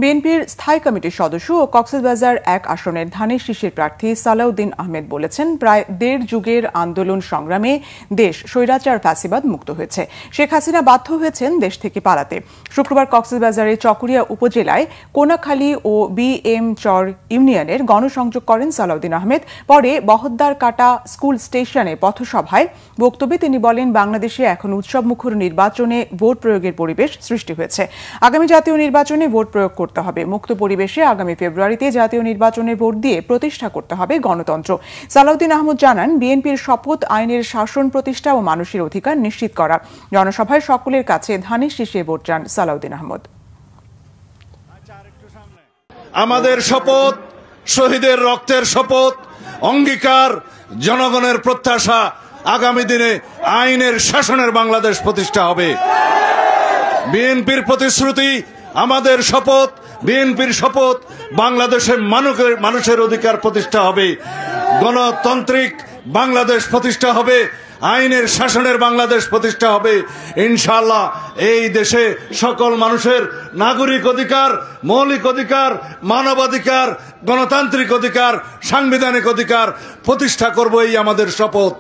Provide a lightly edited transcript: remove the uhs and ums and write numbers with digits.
বিএনপির স্থায়ী কমিটির সদস্য ও কক্সবাজার ১ আসনের ধানের শীষের প্রার্থী সালাউদ্দিন আহমেদ বলেছেন, প্রায় দেড় যুগের আন্দোলন সংগ্রামে দেশ স্বৈরাচার ফ্যাসিবাদ মুক্ত হয়েছে। শেখ হাসিনা বাধ্য হয়েছেন দেশ থেকে পালাতে। শুক্রবার কক্সবাজারের চকরিয়া উপজেলায় কোনাখালী ও বিএম চর ইউনিয়নের গণসংযোগ করেন সালাউদ্দিন আহমেদ। পরে বহদ্দার কাটা স্কুল স্টেশনে পথসভায় বক্তব্যে তিনি বলেন, বাংলাদেশে এখন উৎসবমুখর নির্বাচনে ভোট প্রয়োগের পরিবেশ সৃষ্টি হয়েছে। আগামী জাতীয় নির্বাচনে ভোট প্রয়োগ করতে হবে। মুক্ত পরিবেশে আগামী ফেব্রুয়ারিতে জাতীয় নির্বাচনে ভোট দিয়ে প্রতিষ্ঠা করতে হবে গণতন্ত্র। সালাউদ্দিন আহমেদ জানান, বিএনপির শপথ আইনের শাসন প্রতিষ্ঠা ও মানুষের অধিকার নিশ্চিত করা। জনসভায় সকলের কাছে ধানের শীষে ভোট চান সালাউদ্দিন আহমেদ। আমাদের শপথ, শহীদের রক্তের শপথ, অঙ্গীকার, জনগণের প্রত্যাশা, আগামী দিনে আইনের শাসনের বাংলাদেশ প্রতিষ্ঠা হবে। বিএনপির প্রতিশ্রুতি, আমাদের শপথ, বিএনপির শপথ, বাংলাদেশের মানুষের অধিকার প্রতিষ্ঠা হবে, গণতান্ত্রিক বাংলাদেশ প্রতিষ্ঠা হবে, আইনের শাসনের বাংলাদেশ প্রতিষ্ঠা হবে। ইনশাআল্লাহ এই দেশে সকল মানুষের নাগরিক অধিকার, মৌলিক অধিকার, মানবাধিকার, গণতান্ত্রিক অধিকার, সাংবিধানিক অধিকার প্রতিষ্ঠা করব, এই আমাদের শপথ।